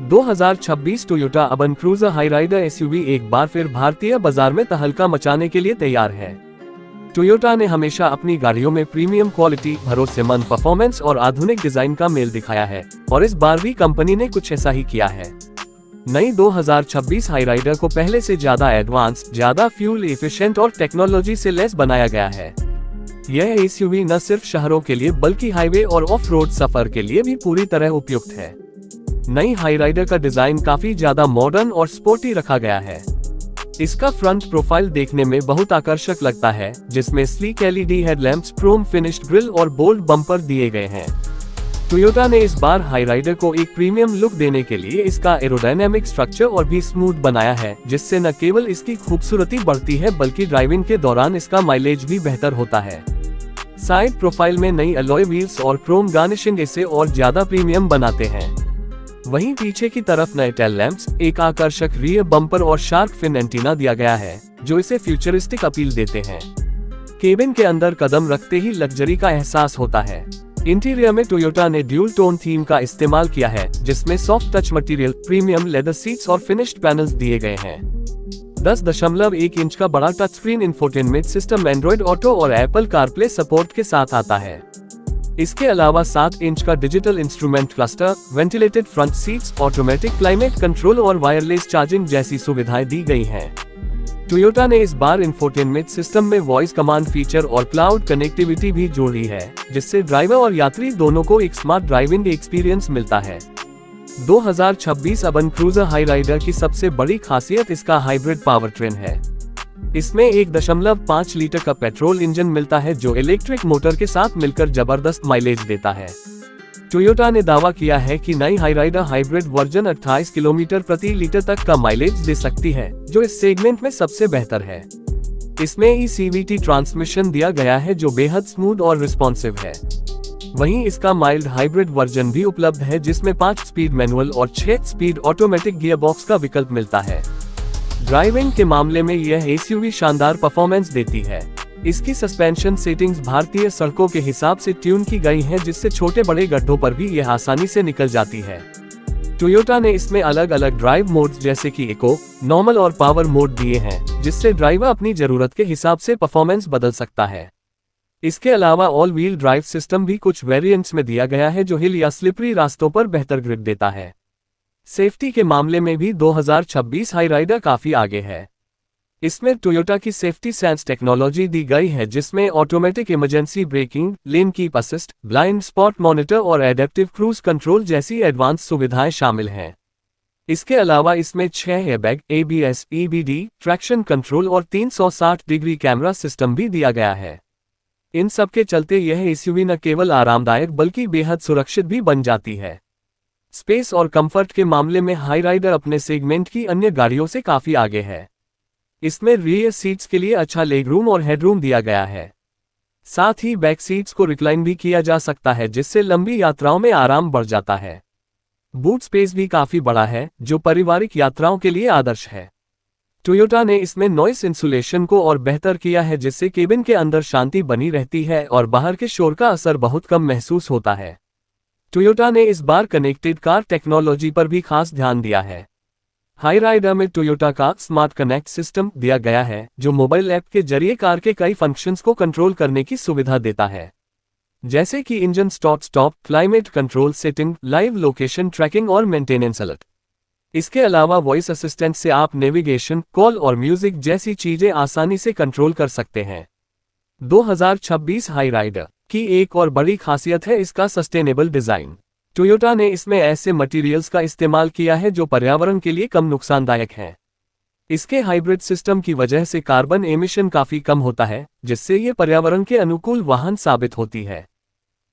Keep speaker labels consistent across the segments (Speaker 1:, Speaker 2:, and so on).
Speaker 1: 2026 Toyota urban cruiser Hyryder SUV एक बार फिर भारतीय बाजार में तहलका मचाने के लिए तैयार है। टोयोटा ने हमेशा अपनी गाड़ियों में प्रीमियम क्वालिटी, भरोसेमंद परफॉर्मेंस और आधुनिक डिजाइन का मेल दिखाया है और इस बार भी कंपनी ने कुछ ऐसा ही किया है। नई 2026 हाईराइडर को पहले से ज्यादा एडवांस, ज्यादा फ्यूल एफिशिएंट और टेक्नोलॉजी से लैस बनाया गया है। यह एसयूवी न सिर्फ शहरों के लिए बल्कि हाईवे और ऑफ रोड सफर के लिए भी पूरी तरह उपयुक्त है। नई हाईराइडर का डिजाइन काफी ज्यादा मॉडर्न और स्पोर्टी रखा गया है। इसका फ्रंट प्रोफाइल देखने में बहुत आकर्षक लगता है, जिसमें sleek LED headlamps, Chrome finished grill और बोल्ड बम्पर दिए गए हैं। टोयोटा ने इस बार हाईराइडर को एक प्रीमियम लुक देने के लिए इसका एरोडायनामिक स्ट्रक्चर और भी स्मूथ बनाया है, जिससे न केवल इसकी खूबसूरती बढ़ती है बल्कि ड्राइविंग के दौरान इसका माइलेज भी बेहतर होता है। साइड प्रोफाइल में नई अलॉय व्हील्स और क्रोम गार्निशिंग इसे और ज्यादा प्रीमियम बनाते हैं। वहीं पीछे की तरफ नए टेल लैंप्स, एक आकर्षक रियर बम्पर और शार्क फिन एंटीना दिया गया है, जो इसे फ्यूचरिस्टिक अपील देते हैं। केबिन के अंदर कदम रखते ही लग्जरी का एहसास होता है। इंटीरियर में टोयोटा ने ड्यूल टोन थीम का इस्तेमाल किया है, जिसमें soft touch material, premium leather seats और फिनिश्ड पैनल्स दिए गए हैं। 10.1 इंच का बड़ा touch screen infotainment system Android auto और एप्पल कारप्ले सपोर्ट के साथ आता है। इसके अलावा 7 इंच का digital instrument cluster, ventilated front seats, automatic climate control और वायरलेस चार्जिंग जैसी सुविधाएं दी गई हैं। टोयोटा ने इस बार इंफोटेनमेंट सिस्टम में वॉइस कमांड फीचर और क्लाउड कनेक्टिविटी भी जोड़ी है, जिससे ड्राइवर और यात्री दोनों को एक स्मार्ट ड्राइविंग एक्सपीरियंस मिलता है। 2026 अर्बन क्रूजर हाईराइडर की सबसे बड़ी खासियत इसका हाइब्रिड पावरट्रेन है। इसमें 1.5 लीटर का पेट्रोल इंजन मिलता है, जो इलेक्ट्रिक मोटर के साथ मिलकर जबरदस्त माइलेज देता है। टोयोटा ने दावा किया है कि नई हाईराइडर हाइब्रिड वर्जन 28 किलोमीटर प्रति लीटर तक का माइलेज दे सकती है, जो इस सेगमेंट में सबसे बेहतर है। इसमें ईसीवीटी ट्रांसमिशन दिया गया है, जो बेहद स्मूथ और रिस्पॉन्सिव है। वहीं इसका माइल्ड हाइब्रिड वर्जन भी उपलब्ध है, जिसमें 5 स्पीड मैनुअल और 6 स्पीड ऑटोमेटिक गियरबॉक्स का विकल्प मिलता है। ड्राइविंग के मामले में यह एसयूवी शानदार परफॉर्मेंस देती है। इसकी सस्पेंशन सेटिंग्स भारतीय सड़कों के हिसाब से ट्यून की गई हैं, जिससे छोटे बड़े गड्ढों पर भी यह आसानी से निकल जाती है। टोयोटा ने इसमें अलग अलग ड्राइव मोड्स जैसे कि इको, नॉर्मल और पावर मोड दिए हैं, जिससे ड्राइवर अपनी जरूरत के हिसाब से परफॉर्मेंस बदल सकता है। इसके अलावा ऑल व्हील ड्राइव सिस्टम भी कुछ वेरिएंट्स में दिया गया है, जो हिल या स्लिपरी रास्तों पर बेहतर ग्रिप देता है। सेफ्टी के मामले में भी 2026 हाईराइडर काफी आगे है। इसमें टोयोटा की सेफ्टी सेंस टेक्नोलॉजी दी गई है, जिसमें automatic emergency breaking, lane keep assist, blind spot monitor और एडेप्टिव क्रूज कंट्रोल जैसी एडवांस सुविधाएं शामिल हैं। इसके अलावा इसमें 6 airbag, ABS, EBD, traction control और 360 डिग्री कैमरा सिस्टम भी दिया गया है। इन सब के चलते यह एसयूवी न केवल आरामदायक बल्कि बेहद सुरक्षित भी बन जाती है। स्पेस और कंफर्ट के मामले में हाईराइडर अपने सेगमेंट की अन्य गाड़ियों से काफी आगे है। इसमें रियर सीट्स के लिए अच्छा लेगरूम और हेडरूम दिया गया है। साथ ही बैक सीट्स को रिक्लाइन भी किया जा सकता है, जिससे लंबी यात्राओं में आराम बढ़ जाता है। बूट स्पेस भी काफी बड़ा है, जो पारिवारिक यात्राओं के लिए आदर्श है। टोयोटा ने इसमें नॉइस इंसुलेशन को और बेहतर किया है, जिससे केबिन के अंदर शांति बनी रहती है और बाहर के शोर का असर बहुत कम महसूस होता है। टोयोटा ने इस बार कनेक्टेड कार टेक्नोलॉजी पर भी खास ध्यान दिया है। हाईराइडर में टोयोटा का स्मार्ट कनेक्ट सिस्टम दिया गया है, जो मोबाइल ऐप के जरिए कार के कई फंक्शंस को कंट्रोल करने की सुविधा देता है, जैसे कि engine start, climate control setting, live location tracking और मेंटेनेंस अलर्ट। इसके अलावा वॉइस असिस्टेंट से आप नेविगेशन, कॉल और म्यूजिक जैसी चीजें आसानी से कंट्रोल कर सकते हैं। 2026 हाईराइडर की एक और बड़ी खासियत है इसका सस्टेनेबल डिजाइन। टोयोटा ने इसमें ऐसे मटेरियल्स का इस्तेमाल किया है जो पर्यावरण के लिए कम नुकसानदायक हैं। इसके हाइब्रिड सिस्टम की वजह से कार्बन एमिशन काफी कम होता है, जिससे ये पर्यावरण के अनुकूल वाहन साबित होती है।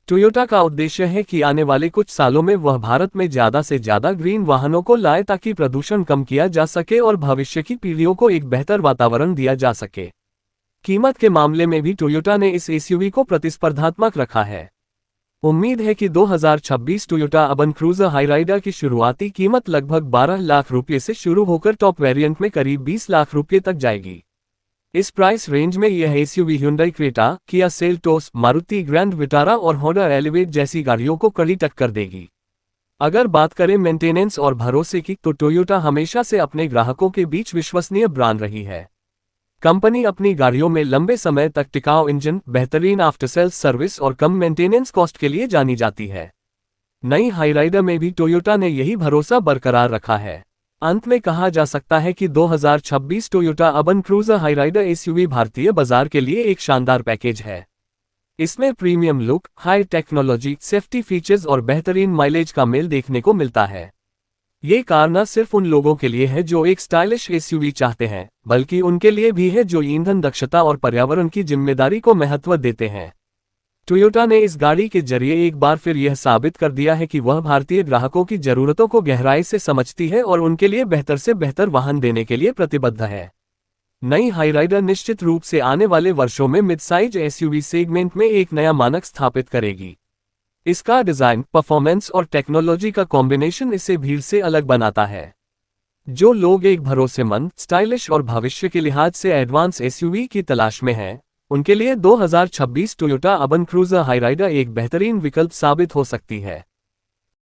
Speaker 1: टोयोटा का उद्देश्य है कि आने वाले कुछ सालों में वह भारत में ज्यादा से ज्यादा ग्रीन वाहनों को लाए, ताकि प्रदूषण कम किया जा सके और भविष्य की पीढ़ियों को एक बेहतर वातावरण दिया जा सके। कीमत के मामले में भी टोयोटा ने इस एसयूवी को प्रतिस्पर्धात्मक रखा है। उम्मीद है कि 2026 टोयोटा अर्बन क्रूजर हाईराइडर की शुरुआती कीमत लगभग 12 लाख रुपये से शुरू होकर टॉप वेरिएंट में करीब 20 लाख रुपये तक जाएगी। इस प्राइस रेंज में यह SUV Hyundai Creta, Kia Seltos, Maruti grand Vitara और होंडा एलिवेट जैसी गाड़ियों को कड़ी टक्कर देगी। अगर बात करें मेंटेनेंस और भरोसे की, तो टोयोटा हमेशा से अपने ग्राहकों के बीच विश्वसनीय ब्रांड रही है। कंपनी अपनी गाड़ियों में लंबे समय तक टिकाऊ इंजन, बेहतरीन आफ्टर सेल्स सर्विस और कम मेंटेनेंस कॉस्ट के लिए जानी जाती है। नई हाईराइडर में भी टोयोटा ने यही भरोसा बरकरार रखा है। अंत में कहा जा सकता है कि 2026 Toyota urban cruiser Hyryder SUV भारतीय बाजार के लिए एक शानदार पैकेज है। इसमें premium look, high technology, safety features और बेहतरीन माइलेज का मेल देखने को मिलता है। ये कार न सिर्फ उन लोगों के लिए है जो एक स्टाइलिश एसयूवी चाहते हैं, बल्कि उनके लिए भी है जो ईंधन दक्षता और पर्यावरण की जिम्मेदारी को महत्व देते हैं। टोयोटा ने इस गाड़ी के जरिए एक बार फिर यह साबित कर दिया है कि वह भारतीय ग्राहकों की जरूरतों को गहराई से समझती है और उनके लिए बेहतर से बेहतर वाहन देने के लिए प्रतिबद्ध है। नई हाईराइडर निश्चित रूप से आने वाले वर्षों में मिड साइज एसयूवी सेगमेंट में एक नया मानक स्थापित करेगी। इसका डिजाइन, परफॉर्मेंस और टेक्नोलॉजी का कॉम्बिनेशन इसे भीड़ से अलग बनाता है। जो लोग एक भरोसेमंद, स्टाइलिश और भविष्य के लिहाज से एडवांस एसयूवी की तलाश में हैं, उनके लिए 2026 टोयोटा अर्बन क्रूजर हाईराइडर एक बेहतरीन विकल्प साबित हो सकती है।